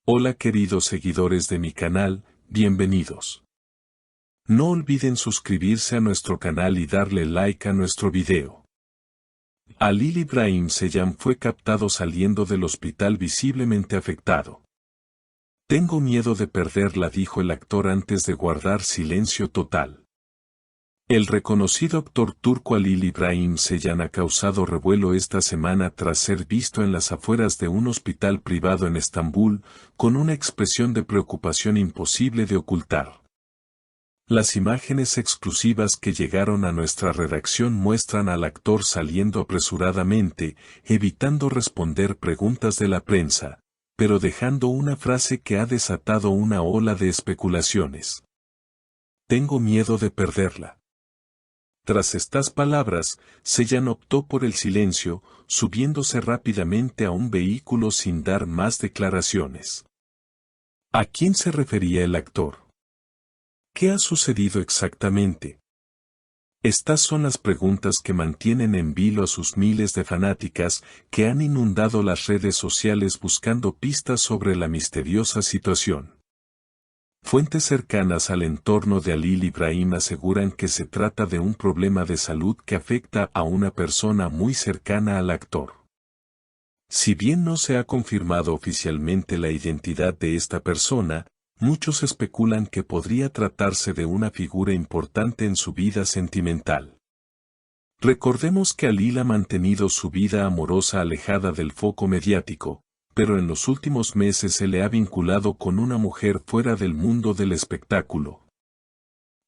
Hola queridos seguidores de mi canal, bienvenidos. No olviden suscribirse a nuestro canal y darle like a nuestro video. Halil Ibrahim Ceylan fue captado saliendo del hospital visiblemente afectado. Tengo miedo de perderla, dijo el actor antes de guardar silencio total. El reconocido actor turco Halil Ibrahim Ceylan ha causado revuelo esta semana tras ser visto en las afueras de un hospital privado en Estambul, con una expresión de preocupación imposible de ocultar. Las imágenes exclusivas que llegaron a nuestra redacción muestran al actor saliendo apresuradamente, evitando responder preguntas de la prensa, pero dejando una frase que ha desatado una ola de especulaciones. Tengo miedo de perderla. Tras estas palabras, Ceylan optó por el silencio, subiéndose rápidamente a un vehículo sin dar más declaraciones. ¿A quién se refería el actor? ¿Qué ha sucedido exactamente? Estas son las preguntas que mantienen en vilo a sus miles de fanáticas que han inundado las redes sociales buscando pistas sobre la misteriosa situación. Fuentes cercanas al entorno de Halil Ibrahim aseguran que se trata de un problema de salud que afecta a una persona muy cercana al actor. Si bien no se ha confirmado oficialmente la identidad de esta persona, muchos especulan que podría tratarse de una figura importante en su vida sentimental. Recordemos que Halil ha mantenido su vida amorosa alejada del foco mediático, pero en los últimos meses se le ha vinculado con una mujer fuera del mundo del espectáculo.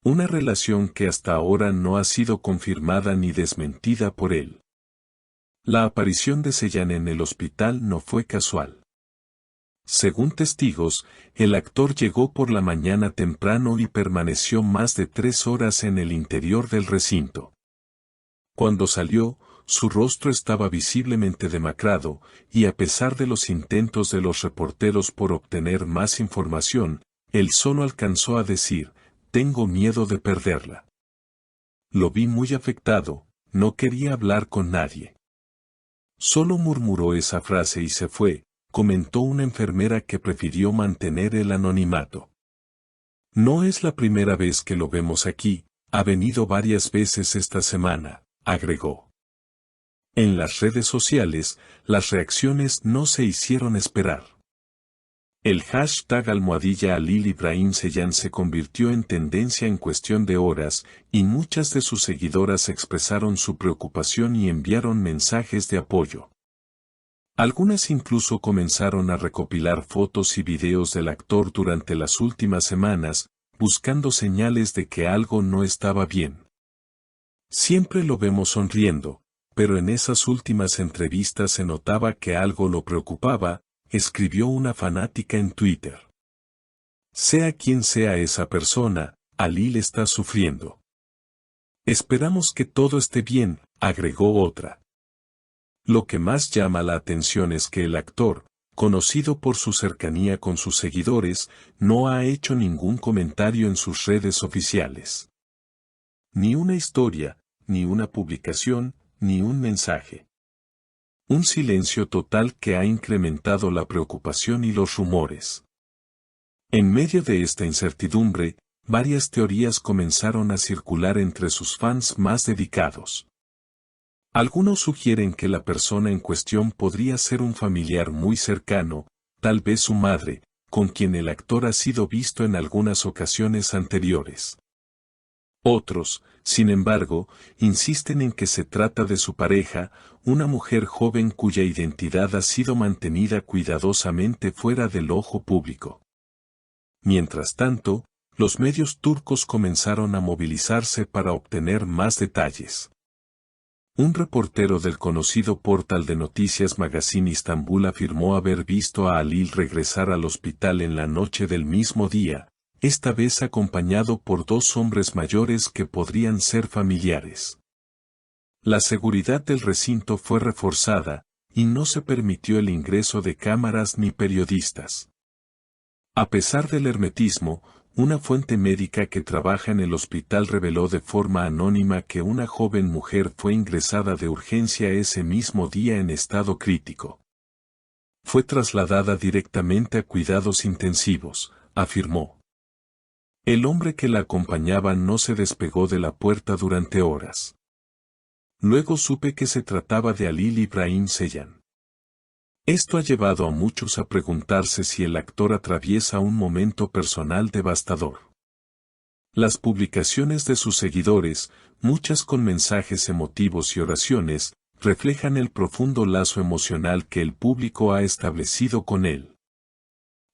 Una relación que hasta ahora no ha sido confirmada ni desmentida por él. La aparición de Ceylan en el hospital no fue casual. Según testigos, el actor llegó por la mañana temprano y permaneció más de 3 horas en el interior del recinto. Cuando salió, su rostro estaba visiblemente demacrado, y a pesar de los intentos de los reporteros por obtener más información, él solo alcanzó a decir, tengo miedo de perderla. Lo vi muy afectado, no quería hablar con nadie. Solo murmuró esa frase y se fue, comentó una enfermera que prefirió mantener el anonimato. No es la primera vez que lo vemos aquí, ha venido varias veces esta semana, agregó. En las redes sociales, las reacciones no se hicieron esperar. El hashtag #Halil Ibrahim Ceylan se convirtió en tendencia en cuestión de horas, y muchas de sus seguidoras expresaron su preocupación y enviaron mensajes de apoyo. Algunas incluso comenzaron a recopilar fotos y videos del actor durante las últimas semanas, buscando señales de que algo no estaba bien. Siempre lo vemos sonriendo, pero en esas últimas entrevistas se notaba que algo lo preocupaba, escribió una fanática en Twitter. Sea quien sea esa persona, Halil está sufriendo. Esperamos que todo esté bien, agregó otra. Lo que más llama la atención es que el actor, conocido por su cercanía con sus seguidores, no ha hecho ningún comentario en sus redes oficiales. Ni una historia, ni una publicación, ni un mensaje. Un silencio total que ha incrementado la preocupación y los rumores. En medio de esta incertidumbre, varias teorías comenzaron a circular entre sus fans más dedicados. Algunos sugieren que la persona en cuestión podría ser un familiar muy cercano, tal vez su madre, con quien el actor ha sido visto en algunas ocasiones anteriores. Otros, sin embargo, insisten en que se trata de su pareja, una mujer joven cuya identidad ha sido mantenida cuidadosamente fuera del ojo público. Mientras tanto, los medios turcos comenzaron a movilizarse para obtener más detalles. Un reportero del conocido portal de noticias Magazine Istanbul afirmó haber visto a Halil regresar al hospital en la noche del mismo día, esta vez acompañado por 2 hombres mayores que podrían ser familiares. La seguridad del recinto fue reforzada, y no se permitió el ingreso de cámaras ni periodistas. A pesar del hermetismo, una fuente médica que trabaja en el hospital reveló de forma anónima que una joven mujer fue ingresada de urgencia ese mismo día en estado crítico. Fue trasladada directamente a cuidados intensivos, afirmó. El hombre que la acompañaba no se despegó de la puerta durante horas. Luego supe que se trataba de Halil Ibrahim Ceylan. Esto ha llevado a muchos a preguntarse si el actor atraviesa un momento personal devastador. Las publicaciones de sus seguidores, muchas con mensajes emotivos y oraciones, reflejan el profundo lazo emocional que el público ha establecido con él.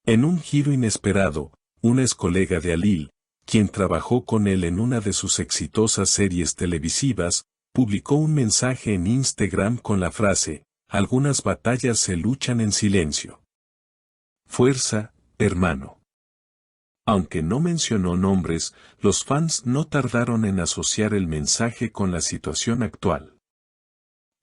En un giro inesperado, una ex colega de Halil, quien trabajó con él en una de sus exitosas series televisivas, publicó un mensaje en Instagram con la frase: "Algunas batallas se luchan en silencio. Fuerza, hermano". Aunque no mencionó nombres, los fans no tardaron en asociar el mensaje con la situación actual.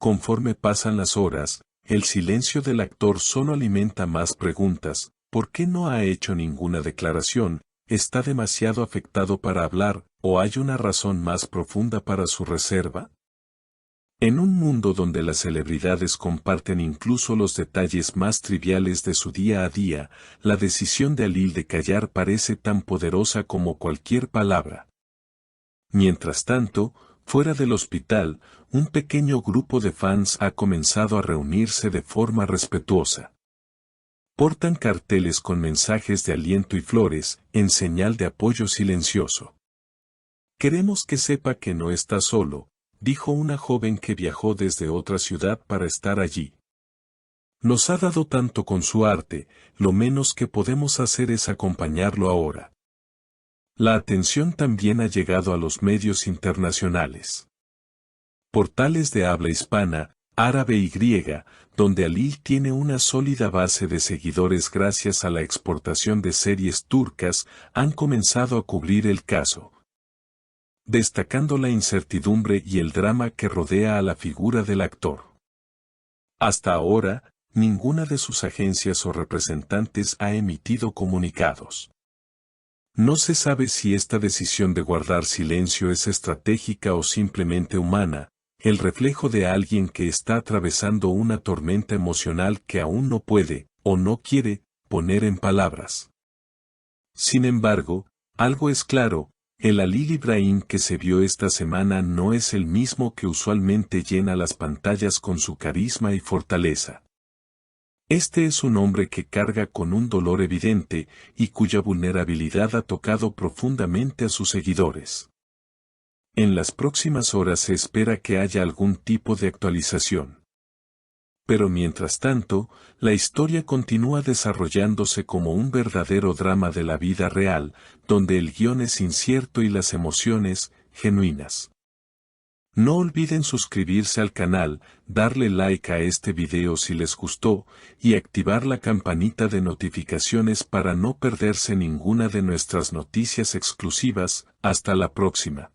Conforme pasan las horas, el silencio del actor solo alimenta más preguntas. ¿Por qué no ha hecho ninguna declaración? ¿Está demasiado afectado para hablar, o hay una razón más profunda para su reserva? En un mundo donde las celebridades comparten incluso los detalles más triviales de su día a día, la decisión de Halil de callar parece tan poderosa como cualquier palabra. Mientras tanto, fuera del hospital, un pequeño grupo de fans ha comenzado a reunirse de forma respetuosa. Portan carteles con mensajes de aliento y flores, en señal de apoyo silencioso. "Queremos que sepa que no está solo", dijo una joven que viajó desde otra ciudad para estar allí. "Nos ha dado tanto con su arte, lo menos que podemos hacer es acompañarlo ahora". La atención también ha llegado a los medios internacionales. Portales de habla hispana, árabe y griega, donde Halil tiene una sólida base de seguidores gracias a la exportación de series turcas, han comenzado a cubrir el caso, destacando la incertidumbre y el drama que rodea a la figura del actor. Hasta ahora, ninguna de sus agencias o representantes ha emitido comunicados. No se sabe si esta decisión de guardar silencio es estratégica o simplemente humana, el reflejo de alguien que está atravesando una tormenta emocional que aún no puede, o no quiere, poner en palabras. Sin embargo, algo es claro: el Halil Ibrahim que se vio esta semana no es el mismo que usualmente llena las pantallas con su carisma y fortaleza. Este es un hombre que carga con un dolor evidente, y cuya vulnerabilidad ha tocado profundamente a sus seguidores. En las próximas horas se espera que haya algún tipo de actualización. Pero mientras tanto, la historia continúa desarrollándose como un verdadero drama de la vida real, donde el guión es incierto y las emociones, genuinas. No olviden suscribirse al canal, darle like a este video si les gustó, y activar la campanita de notificaciones para no perderse ninguna de nuestras noticias exclusivas. Hasta la próxima.